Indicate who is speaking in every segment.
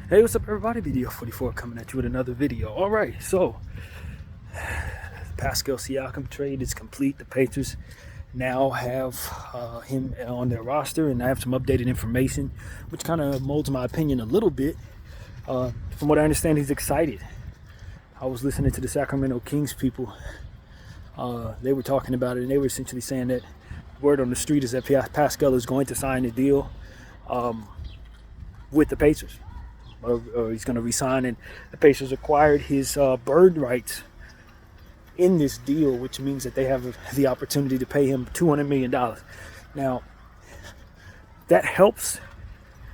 Speaker 1: Hey, what's up, everybody? Video 44 coming at you with another video. All right, so Pascal Siakam trade is complete. The Pacers now have him on their roster, and I have some updated information, which kind of molds my opinion a little bit. From what I understand, he's excited. I was listening to the Sacramento Kings people. They were talking about it, and they were essentially saying that word on the street is that Pascal is going to sign a deal with the Pacers. Or he's going to resign, and the Pacers acquired his bird rights in this deal, which means that they have the opportunity to pay him $200 million. Now, that helps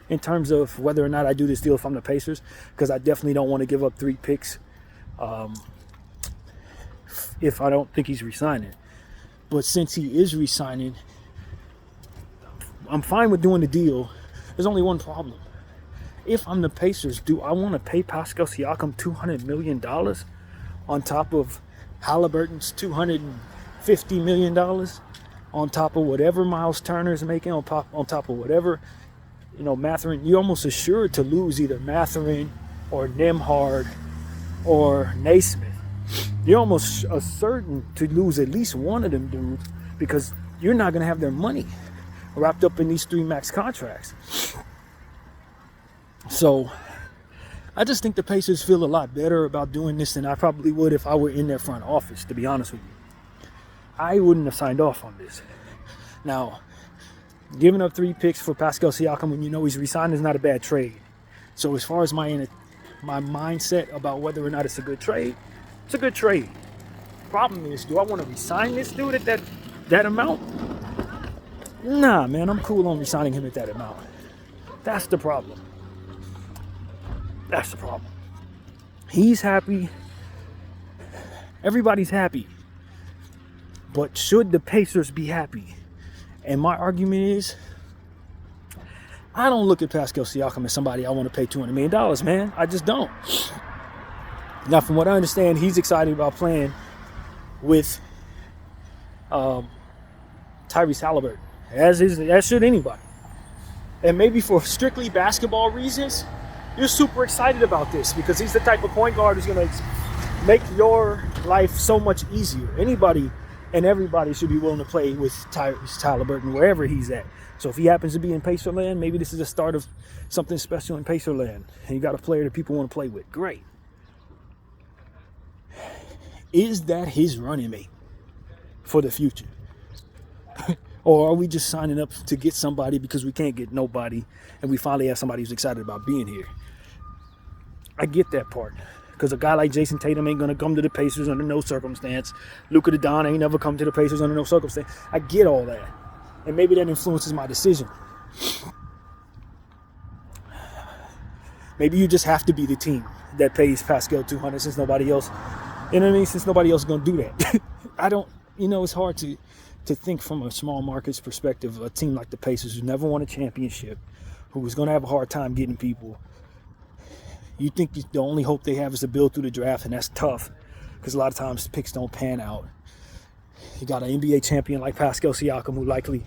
Speaker 1: in terms of whether or not I do this deal if I'm the Pacers, because I definitely don't want to give up 3 picks if I don't think he's resigning. But since he is resigning, I'm fine with doing the deal. There's only one problem. If I'm the Pacers, do I want to pay Pascal Siakam $200 million on top of Halliburton's $250 million, on top of whatever Miles Turner is making, on top of whatever, Mathurin? You're almost assured to lose either Mathurin or Nembhard or Naismith. You're almost certain to lose at least one of them dudes, because you're not going to have their money wrapped up in these 3 max contracts. So I just think the Pacers feel a lot better about doing this than I probably would if I were in their front office, to be honest with you. I wouldn't have signed off on this. Now, giving up 3 picks for Pascal Siakam when you know he's resigned is not a bad trade. So as far as my mindset about whether or not it's a good trade, it's a good trade. Problem is, do I want to resign this dude at that amount? Nah, man, I'm cool on resigning him at that amount. That's the problem. That's the problem. He's happy. Everybody's happy. But should the Pacers be happy? And my argument is, I don't look at Pascal Siakam as somebody I want to pay $200 million, man. I just don't. Now, from what I understand, he's excited about playing with Tyrese Halliburton, as should anybody. And maybe for strictly basketball reasons, you're super excited about this because he's the type of point guard who's going to make your life so much easier. Anybody and everybody should be willing to play with Tyrese Halliburton wherever he's at. So if he happens to be in Pacerland, maybe this is the start of something special in Pacerland, and you got a player that people want to play with. Great. Is that his running mate for the future? Or are we just signing up to get somebody because we can't get nobody, and we finally have somebody who's excited about being here? I get that part, because a guy like Jason Tatum ain't going to come to the Pacers under no circumstance. Luka Doncic ain't never come to the Pacers under no circumstance. I get all that, and maybe that influences my decision. Maybe you just have to be the team that pays Pascal $200 since nobody else, since nobody else is going to do that. I don't, it's hard to think from a small market's perspective, a team like the Pacers who never won a championship, who was going to have a hard time getting people. You think the only hope they have is to build through the draft, and that's tough because a lot of times picks don't pan out. You got an NBA champion like Pascal Siakam, who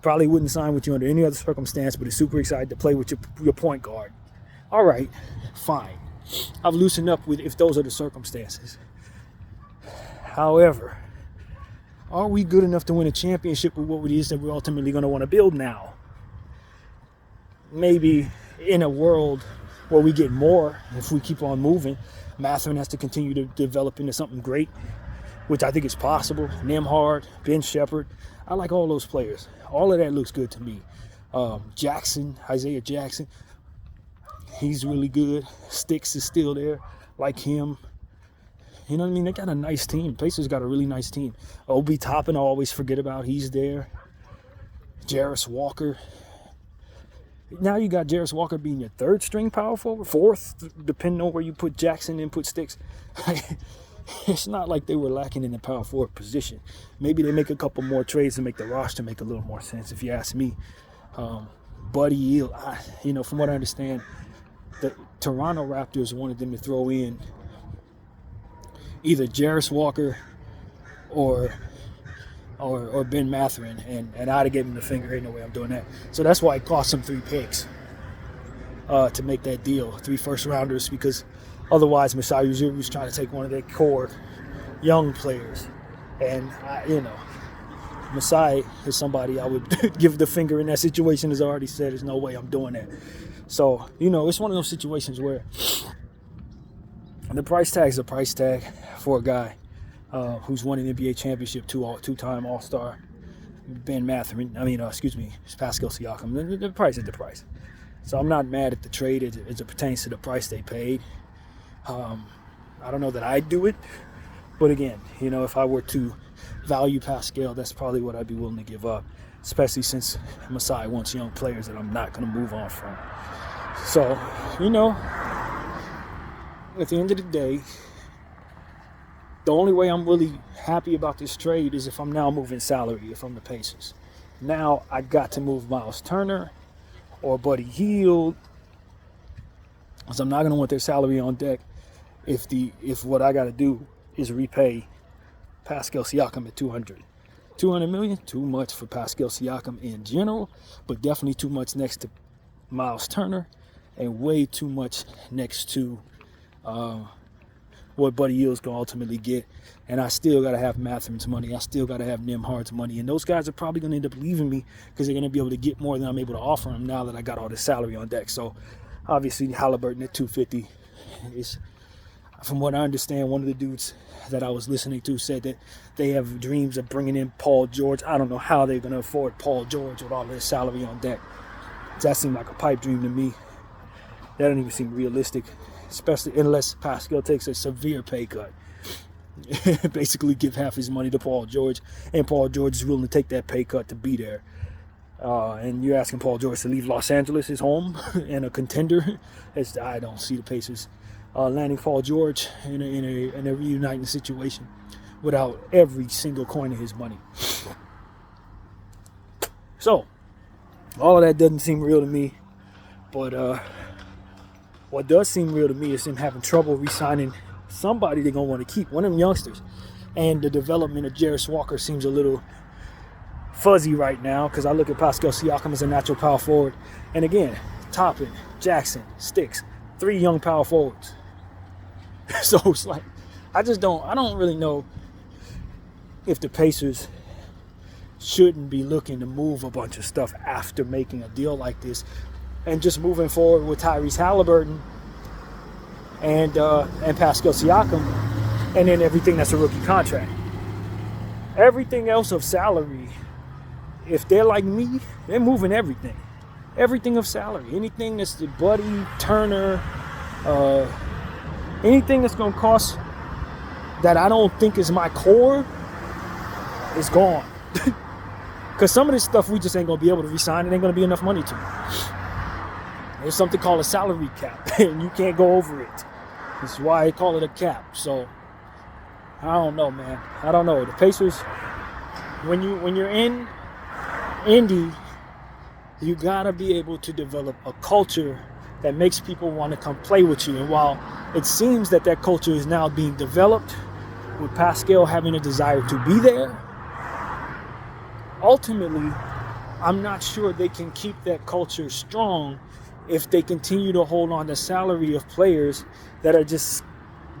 Speaker 1: probably wouldn't sign with you under any other circumstance, but is super excited to play with your point guard. All right, fine. I've loosened up with if those are the circumstances. However, are we good enough to win a championship with what it is that we're ultimately going to want to build now? Maybe in a world where we get more, if we keep on moving, Mathurin has to continue to develop into something great, which I think is possible. Nembhard, Ben Shepherd, I like all those players. All of that looks good to me. Isaiah Jackson, he's really good. Sticks is still there, like him. You know what I mean? They got a nice team. Pacers got a really nice team. Obi Toppin, I always forget about. He's there. Jarris Walker. Now you got Jarris Walker being your 3rd string power forward, 4th, depending on where you put Jackson and put Sticks. It's not like they were lacking in the power forward position. Maybe they make a couple more trades to make the roster make a little more sense, if you ask me. Buddy Hield, from what I understand, the Toronto Raptors wanted them to throw in either Jarris Walker or Ben Mathurin, and I'd have given him the finger. Ain't no way I'm doing that. So that's why it cost him 3 picks. to make that deal, 3 first-rounders, because otherwise Masai Ujiri was trying to take one of their core young players. And, Masai is somebody I would give the finger in that situation. As I already said, there's no way I'm doing that. So, it's one of those situations where the price tag is a price tag for a guy who's won an NBA championship, two-time All-Star, Ben Mathurin. It's Pascal Siakam. The price is the price. So I'm not mad at the trade as it pertains to the price they paid. I don't know that I'd do it. But again, if I were to value Pascal, that's probably what I'd be willing to give up, especially since Masai wants young players that I'm not going to move on from. So, at the end of the day, the only way I'm really happy about this trade is if I'm now moving salary, if I'm the Pacers. Now I got to move Miles Turner or Buddy Hield, because I'm not going to want their salary on deck if what I got to do is repay Pascal Siakam at $200 million. Too much for Pascal Siakam in general, but definitely too much next to Miles Turner, and way too much next to what Buddy Hield's going to ultimately get. And I still got to have Mathurin's money. I still got to have Nembhard's money. And those guys are probably going to end up leaving me because they're going to be able to get more than I'm able to offer them now that I got all this salary on deck. So obviously Halliburton at $250 is, from what I understand, one of the dudes that I was listening to said that they have dreams of bringing in Paul George. I don't know how they're going to afford Paul George with all this salary on deck. That seemed like a pipe dream to me. That doesn't even seem realistic, especially unless Pascal takes a severe pay cut. Basically give half his money to Paul George, and Paul George is willing to take that pay cut to be there. And you're asking Paul George to leave Los Angeles, his home, and a contender. I don't see the Pacers landing Paul George in a reuniting situation without every single coin of his money. So, all of that doesn't seem real to me, but what does seem real to me is him having trouble re-signing somebody they're going to want to keep, one of them youngsters. And the development of Jarris Walker seems a little fuzzy right now, because I look at Pascal Siakam as a natural power forward. And again, Toppin, Jackson, Sticks, 3 young power forwards. So it's like, I don't really know if the Pacers shouldn't be looking to move a bunch of stuff after making a deal like this, and just moving forward with Tyrese Halliburton and Pascal Siakam, and then everything that's a rookie contract. Everything else of salary, if they're like me, they're moving everything. Everything of salary. Anything that's the Buddy, Turner, anything that's going to cost that I don't think is my core is gone. Because some of this stuff we just ain't going to be able to re-sign. It ain't going to be enough money to. There's something called a salary cap, and you can't go over it. That's why I call it a cap. So, I don't know, man. I don't know. The Pacers, when you're in Indy, you got to be able to develop a culture that makes people want to come play with you. And while it seems that culture is now being developed, with Pascal having a desire to be there, ultimately, I'm not sure they can keep that culture strong if they continue to hold on to salary of players that are just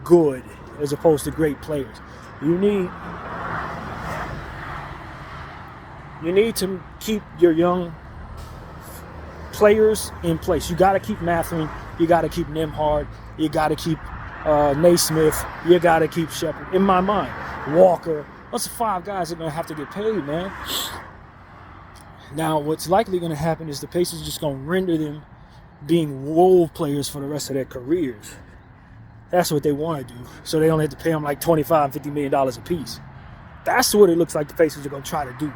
Speaker 1: good as opposed to great players. You need to keep your young players in place. You got to keep Mathurin. You got to keep Nembhard. You got to keep Naismith. You got to keep Shepherd. In my mind, Walker. Those are 5 guys that are going to have to get paid, man. Now, what's likely going to happen is the Pacers just going to render them being role players for the rest of their careers. That's what they want to do. So they only have to pay them like $25, $50 million a piece. That's what it looks like the Pacers are going to try to do.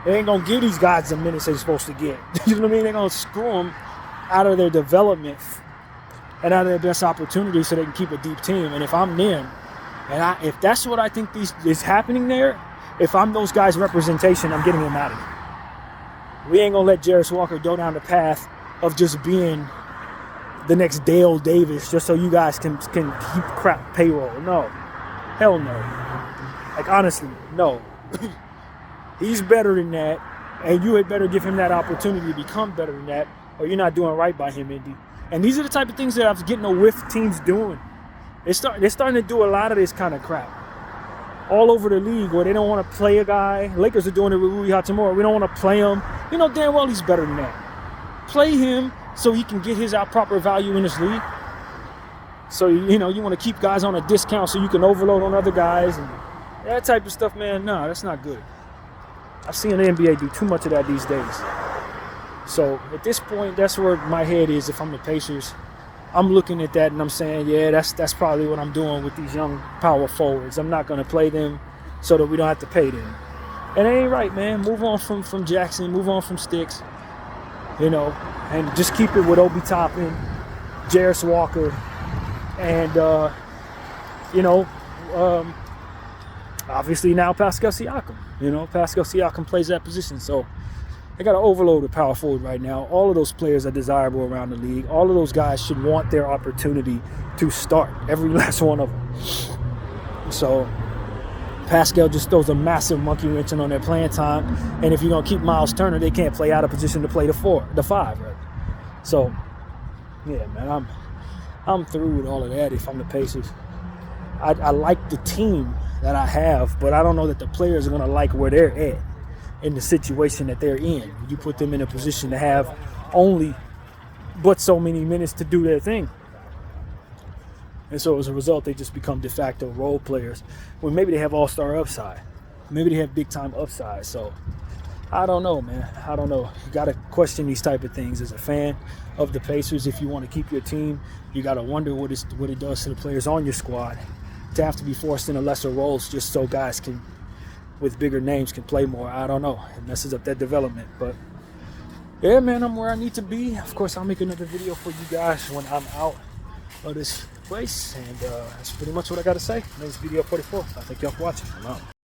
Speaker 1: They ain't going to give these guys the minutes they're supposed to get. You know what I mean? They're going to screw them out of their development and out of their best opportunity so they can keep a deep team. And if I'm them, and if that's what I think is happening there, if I'm those guys' representation, I'm getting them out of it. We ain't going to let Jarris Walker go down the path of just being the next Dale Davis just so you guys can keep crap payroll. No. Hell no. Like, honestly, no. He's better than that, and you had better give him that opportunity to become better than that, or you're not doing right by him, Indy. And these are the type of things that I was getting a whiff teams doing. They're starting to do a lot of this kind of crap all over the league where they don't want to play a guy. Lakers are doing it with Rui Hachimura. We don't want to play him. You know damn well he's better than that. Play him so he can get his out proper value in this league. So, you know, you want to keep guys on a discount so you can overload on other guys and that type of stuff, man. No, that's not good. I've seen the NBA do too much of that these days. So at this point, that's where my head is. If I'm the Pacers, I'm looking at that and I'm saying, yeah, that's probably what I'm doing with these young power forwards. I'm not going to play them so that we don't have to pay them. And it ain't right, man. Move on from Jackson. Move on from Sticks. You know, and just keep it with Obi Toppin, Jarris Walker, and, you know, obviously now Pascal Siakam. You know, Pascal Siakam plays that position. So they got an overload of power forward right now. All of those players are desirable around the league. All of those guys should want their opportunity to start, every last one of them. So Pascal just throws a massive monkey wrench on their playing time. And if you're going to keep Miles Turner, they can't play out of position to play the 5, right? So, yeah, man, I'm through with all of that if I'm the Pacers. I like the team that I have, but I don't know that the players are going to like where they're at in the situation that they're in. You put them in a position to have only but so many minutes to do their thing. And so as a result, they just become de facto role players when maybe they have all-star upside. Maybe they have big-time upside. So I don't know, man. I don't know. You got to question these type of things as a fan of the Pacers. If you want to keep your team, you got to wonder what it does to the players on your squad to have to be forced into lesser roles just so guys can, with bigger names, can play more. I don't know. It messes up that development. But yeah, man, I'm where I need to be. Of course, I'll make another video for you guys when I'm out of this place. And that's pretty much what I got to say. This is video 44. I thank y'all for watching. I'm out.